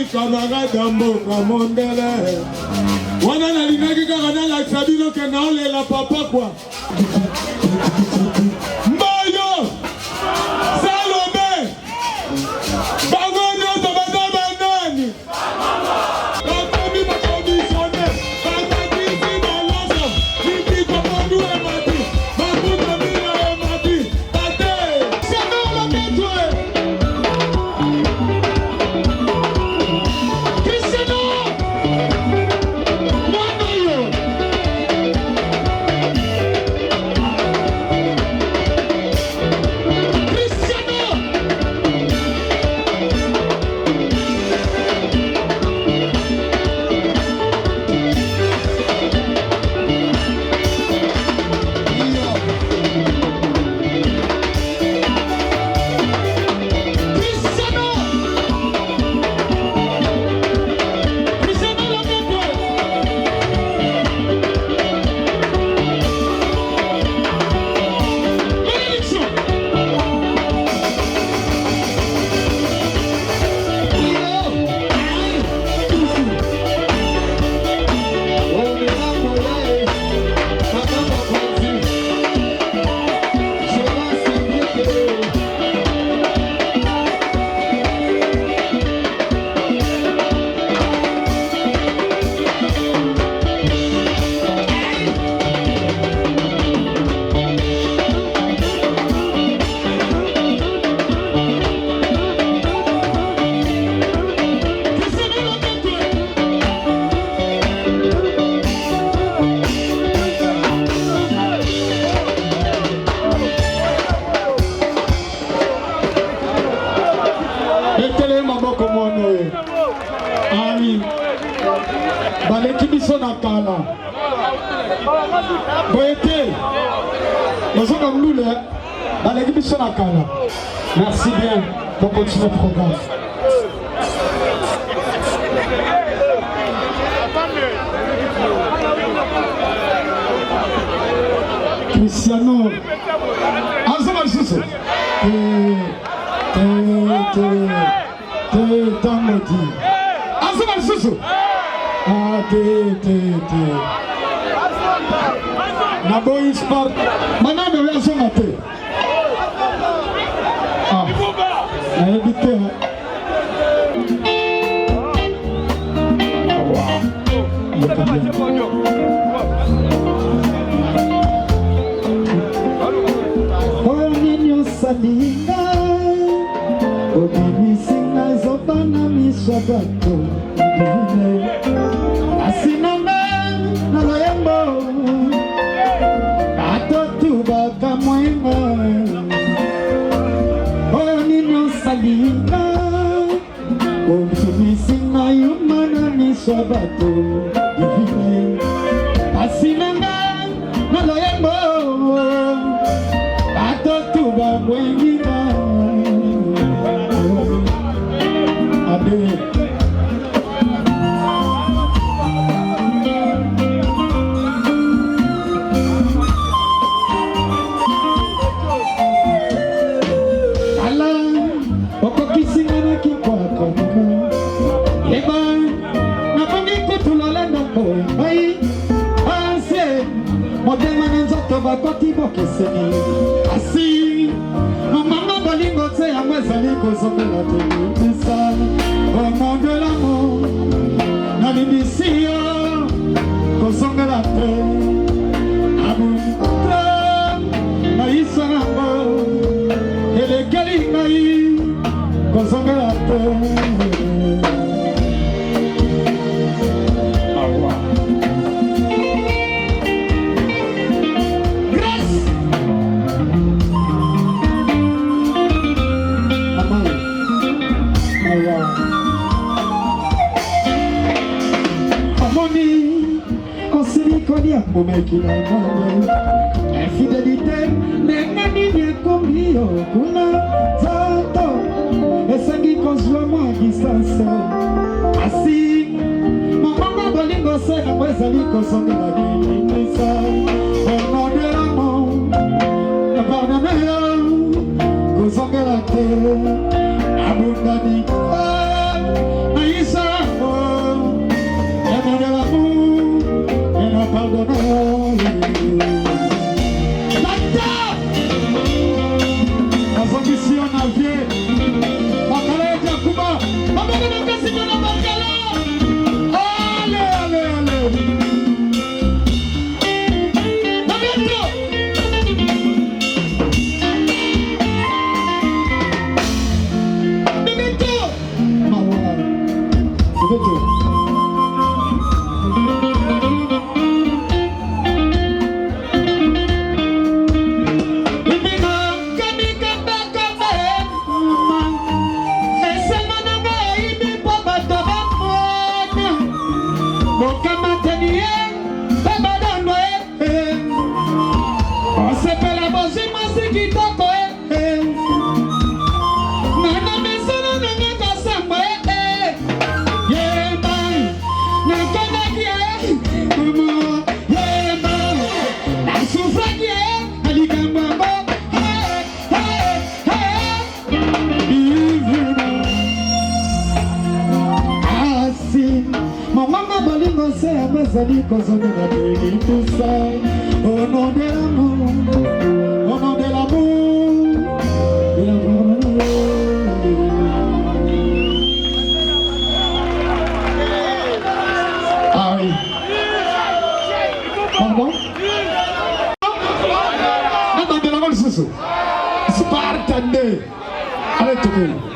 camarade mboka mondele wana nalingaki kaka nalakisa bino ke naolela papa kwa mbayo Salome bango nyonso baza banani bakomi bakomisione bakakisi baloso likikomondu emati bakuta bino emati bate sanola metwe Amin. Baleki biso na kala. Boyete. Nous mlule. Baleki biso na kala. Merci bien pour continuer le programme. Cristiano. Azama Jésus. Tamoti. Azama Jésus. Naboy Sport. Maname ya somate. Éviter. Oh ninyo salinga. Odimi singa zobana mishabato. Asinanga na loyembo. Atotuba kamwenga. Oh ninyo salinga. Odimi singa yumana mishabato. Asinanga na loyembo. Atotuba mwenga. Asi maman balingo te amwezali kozongela televisa au monde de l'amour na bibisio kozongela te abuta na isango elekeli ngai kozongela te. Infidélité, mais bien combien kuna zato esengi kozwa mwa distance. Asi maman bolingo se na mwezali kozongela bilisa au nom de l'amour pardonne yo kozongela te abundani na isa Au nom de l'amour, au nom de l'amour, de l'amour. Ah oui. Pardon? Non, de la bonne sous. Spartane. Allez, tout le monde.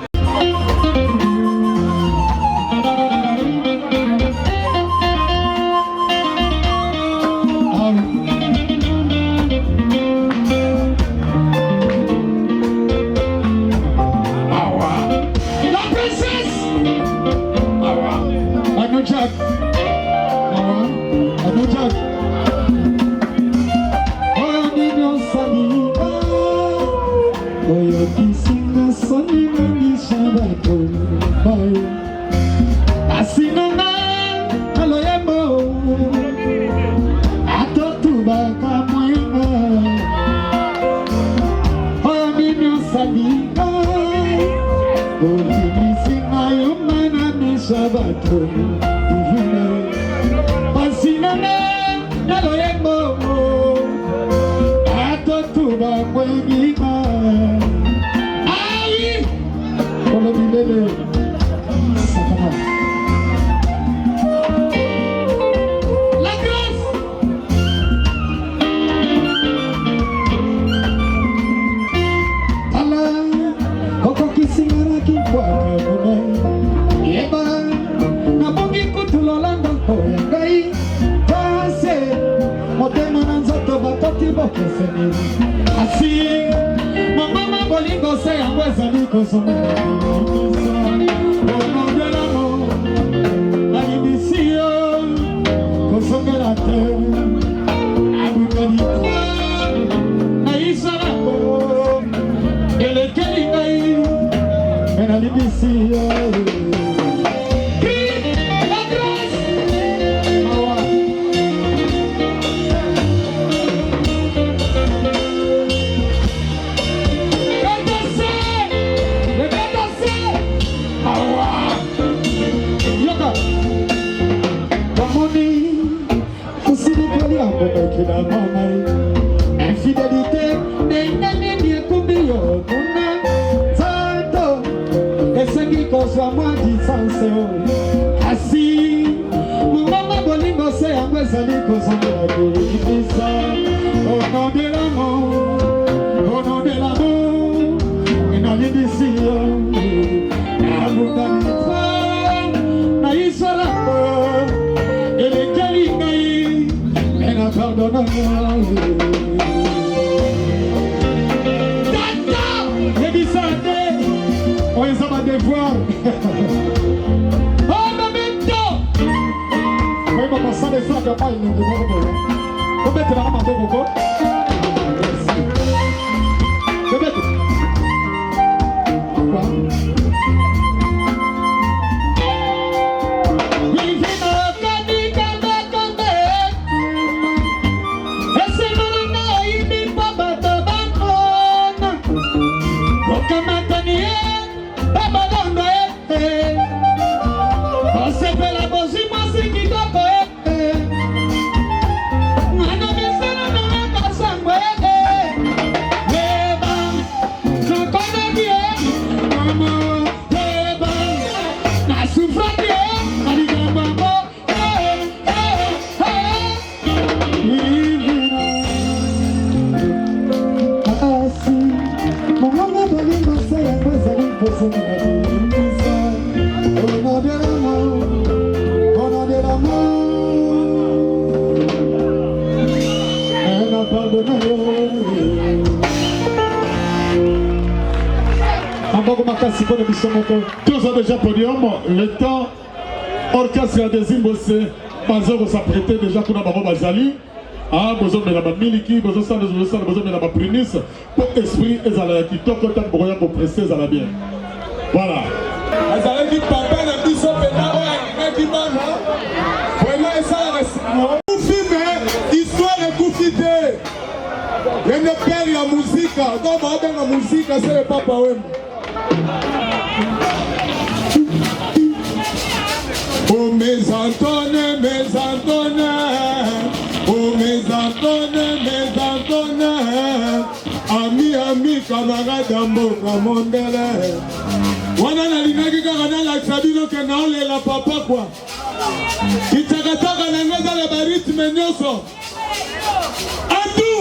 Casa makasi pour l'émission moko. Tous ont déjà podium, le temps, orchestre des Zimbabwe, Bazar s'apprêter déjà pour la Bazali. Ah, besoin de la miliki, besoin de la prémisse pour esprit et à la kitoko tant pour rien pour presser à la bien. Voilà. Azalaki papa na biso pena oya ki bana. Vraiment ça reste. Film histoire ekufite. Yende père ya musique, donc ba benga musique c'est le papa wem. Oh mes Antoine, mes Antoine. Oh mes Antoine, mes Antoine. Ami, camarade mboka mondele. Wana nalingaki kaka nalakisa bino ke naolela papa kwa. Kitakataka na ngeza la baritme nyonso. Atu!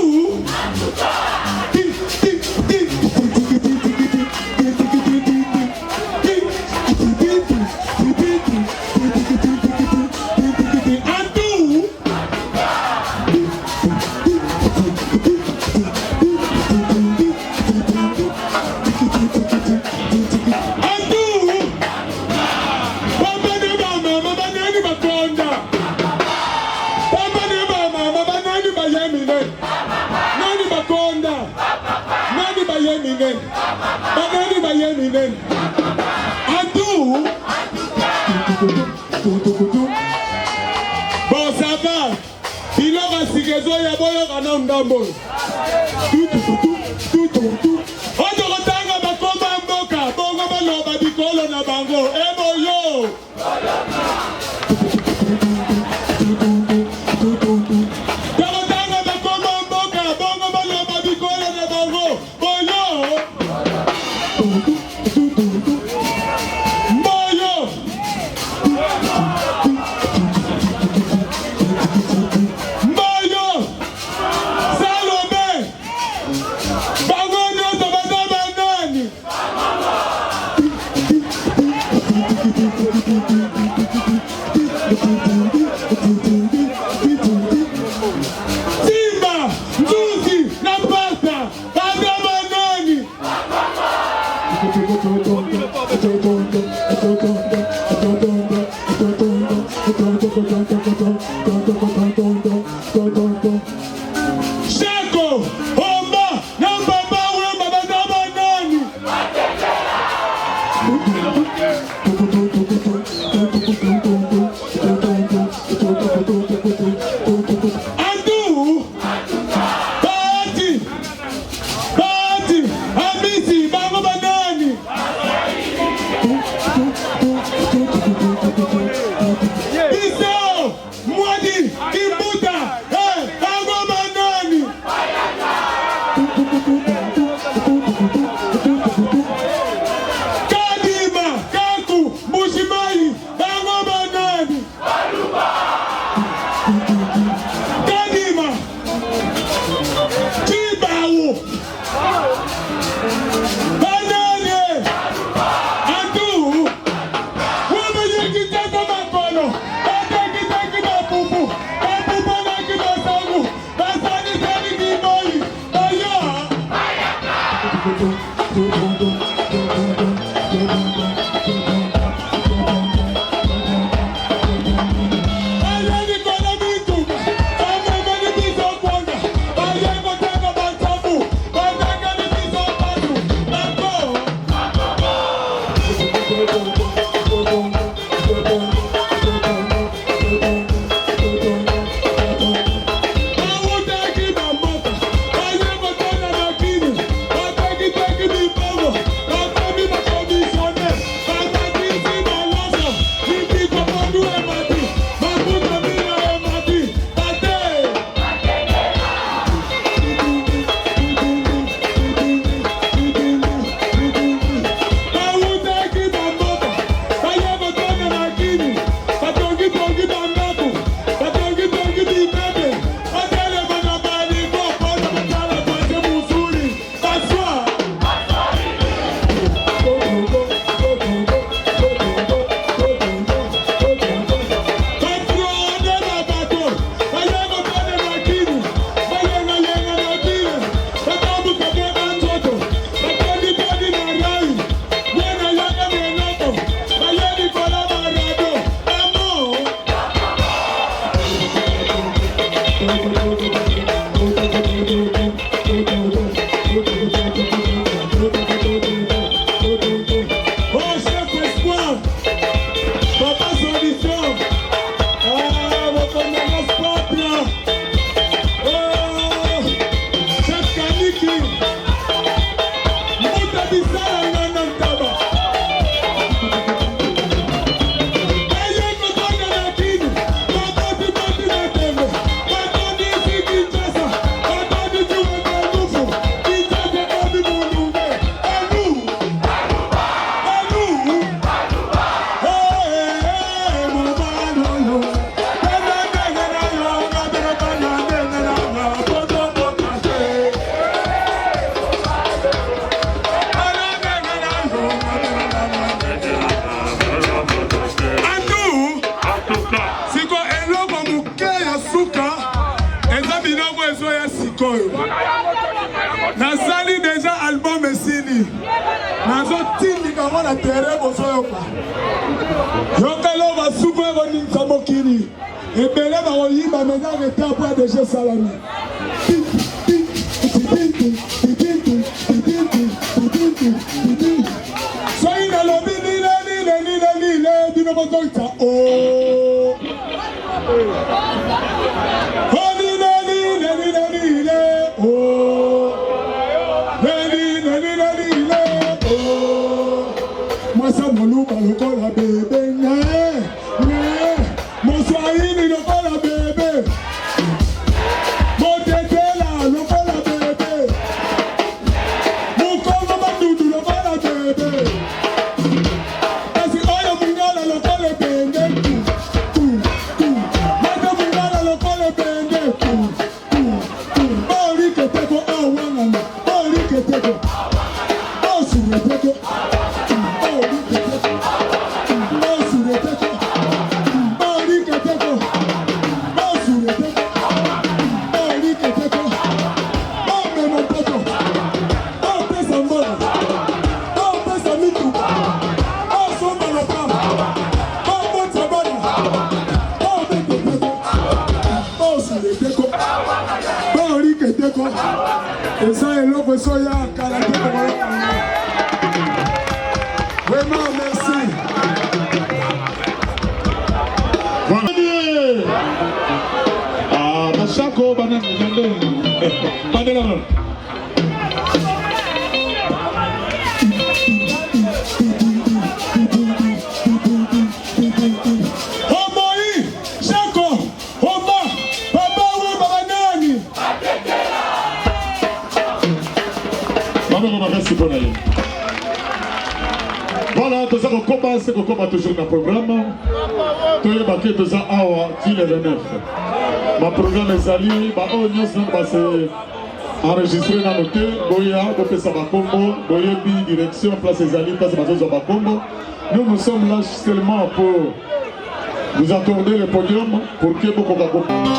Bon, ça va. Il aura si que ça, il y a beau y en a tout. On te retrouve à ma commande boca. Bon, on va l'en bicolo na bango. Eh boyo. tere bozoyoka yokelo basuku ekoningisa mokili ebele bakoyiba mena reta po adg salami soki nalobi nile bino bozoyisa o Masa moluba lokola bebe Moswahili lokola bebe Motetela lokola bebe Mukongo mandudu lokola bebe Kasi oyo mungala lokola bende Mata mungala lokola bende Ori keteko awanana Ori keteko Osure teko Vraiment, merci. Ah, Machako, banane, banane. Omoi, Chako, Oma, Baba, Banani. Maman, merci pour aller. Voilà, tout ça, on commence toujours dans le programme. Tout le monde est déjà le 9. Ma programme est sali, ma oignon, c'est enregistré dans le thé. Boya, Bopé Sabakombo, Boya, direction, place Zali, place Bazo Sabakombo. Nous sommes là seulement pour vous accorder le podium pour que vous compreniez.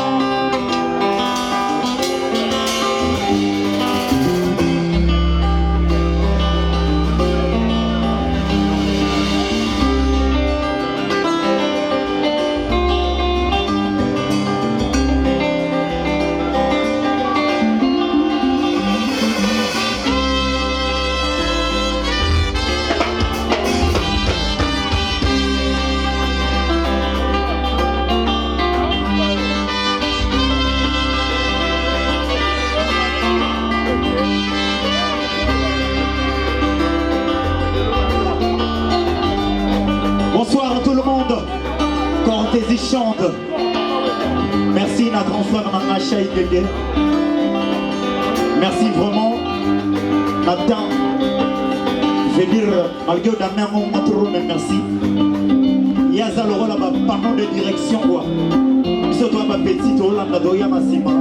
Bonsoir à tout le monde. Cortési chante. Merci notre grand frère Manacha Igege. Merci vraiment. Nathan. Je vais dire, malgré Damien Montoro, mais merci. Yaza le rôle là-bas, parlant de direction quoi. Surtout ma petite Hollande Doya Massima.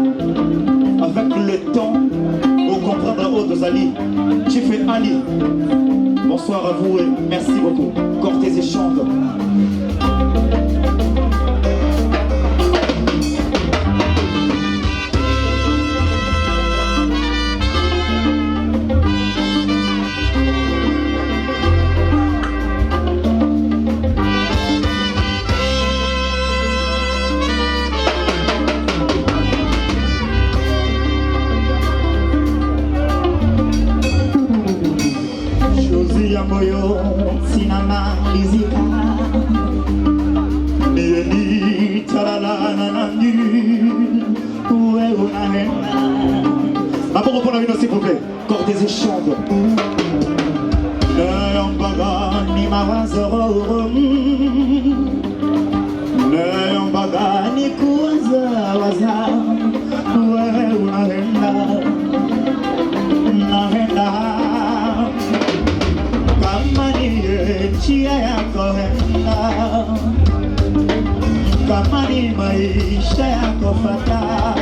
Avec le temps, pour comprendre autres Ali. Tu fais Ali. Bonsoir à vous et merci beaucoup. Cortési chante. Moyo sinama izika Nieni tarala nanani Uwe unahena Pour reprendre une s'il vous plaît Cortési chante Neombaga ni mawazoro Neombaga ni kuwaza waza Uwe unahena Nahena Chia yako henda kama ni maisha yako fata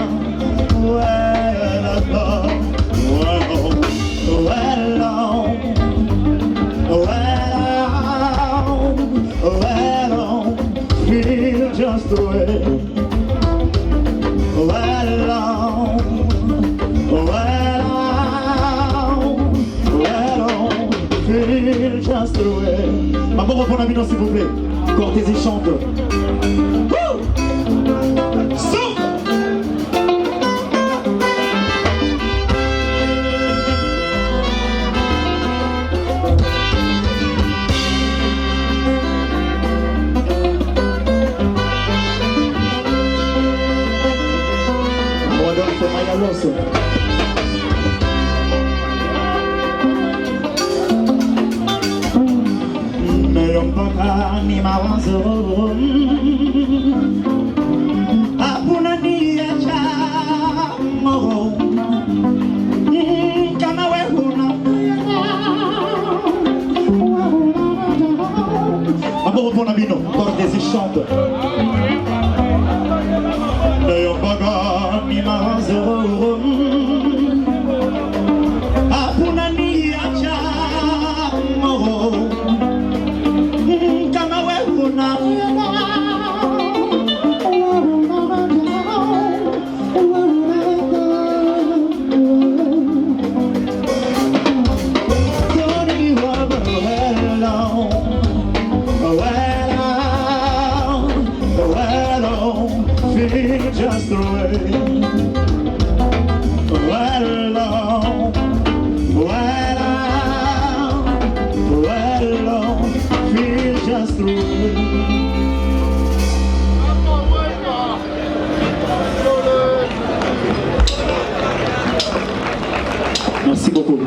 feel just the way feel just the way Encore reprendre la bino s'il vous plaît. Cortez et chante. Rodolphe Mayalos. Ni mawazo hakuna nia chamo kama wewe huna Encore pour la bino, Cortez et chante. Ni mawazo hakuna nia chamo just the way. Right along, feel just the way. Merci beaucoup.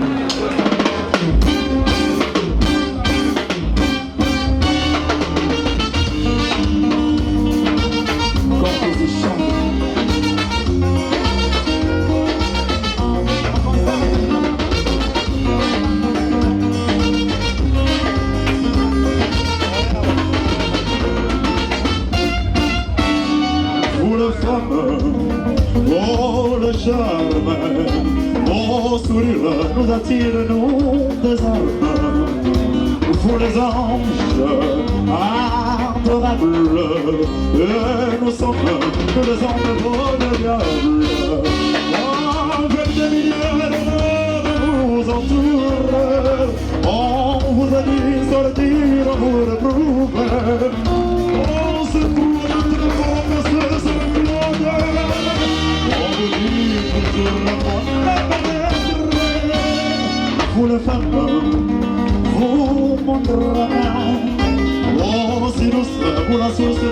Oh le charme, oh sourire nous attire, nous désarme. Vous les anges adorables, et nous sommes les anges voyables. Avec des milliers de vous entoure, on vous a dit sortir, on vous retrouve. On se trouve notre forme, ce vous le femmes, vous montrera, oh si douce, vous la source de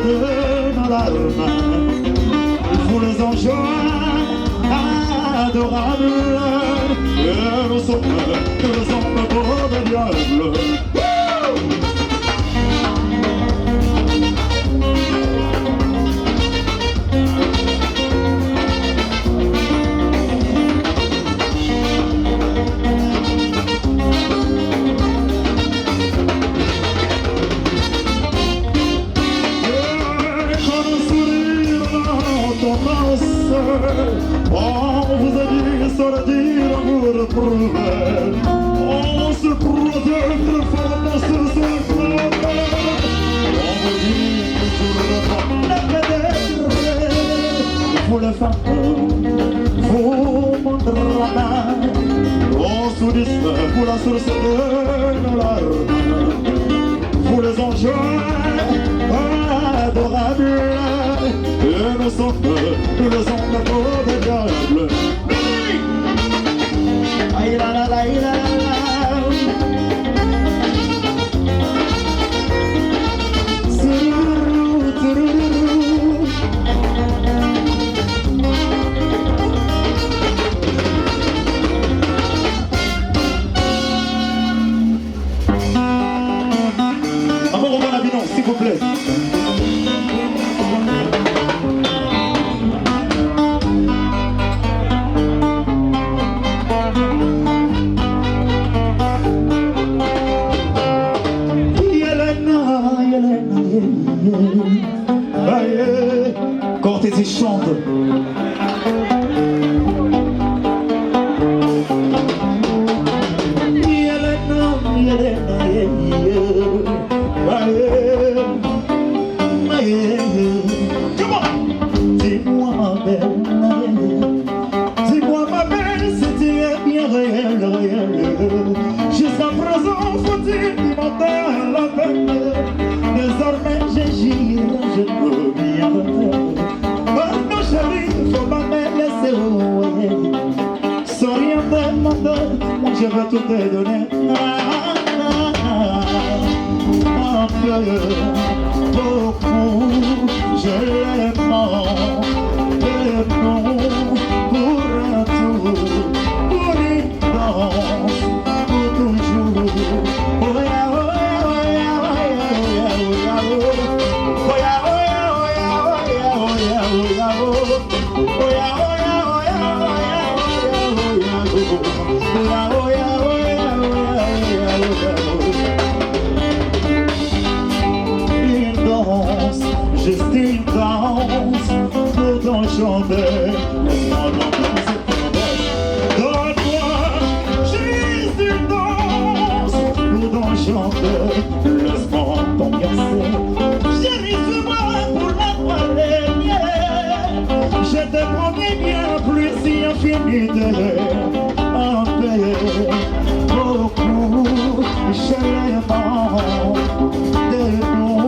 nos larmes, vous les anges adorables, et nous sommes les hommes beaux de diable. On vous a dit sortir, on vous retrouve. On se protège de forme, on se sauve. On vous dit toujours le temps, vous les femmes, vous montrera. On soudisse, vous la source de nos larmes. Vous les anges adorables. Et nous sommes les hommes de diable. Aïe la la la la la. Encore au bon avion, s'il vous plaît. Cortez et chante. Dis-moi ma belle, dis-moi ma belle, si tu es bien réel. Jusqu'à présent, faut-il demander la peine. veux tout te donner. Un peu, beaucoup, je l'aime. Et non, pour un tour, pour une danse, pour toujours. Oh yeah, oh yeah, oh yeah, oh yeah, oh yeah, oh yeah, oh yeah, oh yeah, oh yeah, oh yeah, oh juste une danse pour ton chanteur. Donne-moi juste une danse pour ton chanteur. Laisse-moi t'embrasser. Chérie, c'est moi pour la première. Je te promets bien plus si infini de un peu. Beaucoup, je l'aime de nous.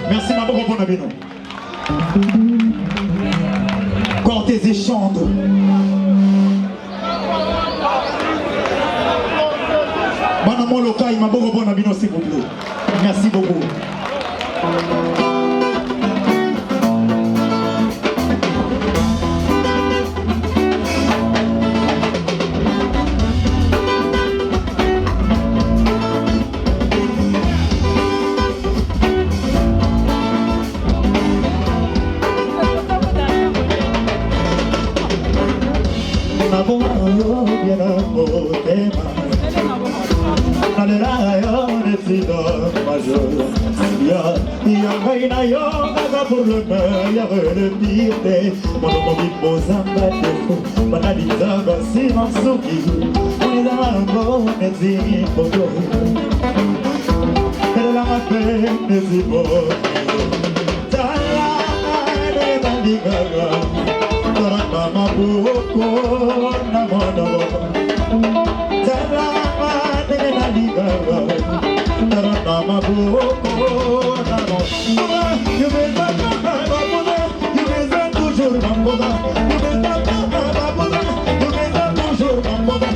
Merci ma bonne bonne. Cortez et chante. Bonne local, ma bonne bonne s'il vous plaît. Merci beaucoup. Pour le meilleur le pire mon nom dit Mozambique Manaliza Simansuki Mouizambo Nezi Bodo La Mape Nezi Bodo Tala Ne Bandigaga Tarana Mabuko Namono Tala Ne Bandigaga Tarana Mabuko Namono You will not you will toujours Mamboda. You will not you will toujours Mamboda.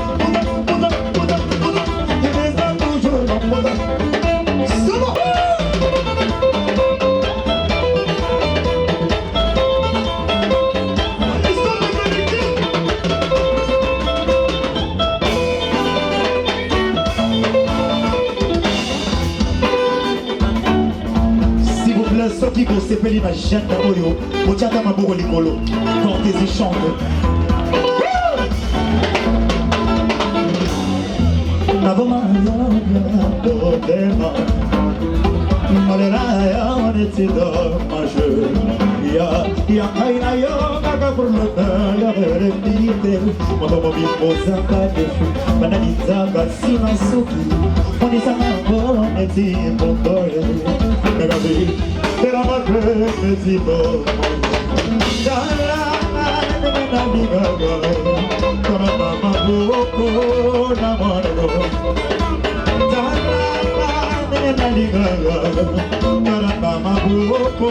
You will toujours Mamboda. Qui vous s'appelle ma jeune Oyo, Motiata Maboro Licolo, Cortez et chante. Navoma Dodema, Malera, on était dans ma jeu. Ya Kaina Yoga pour le meilleur le pire. Mon nom est Mozamba de fou, Manaliza Simansuki. On est à ma bonne et dit mon doyle. La Mape Nezi Bodo Tala Ne Bandigaga maboko na mono Taranga maboko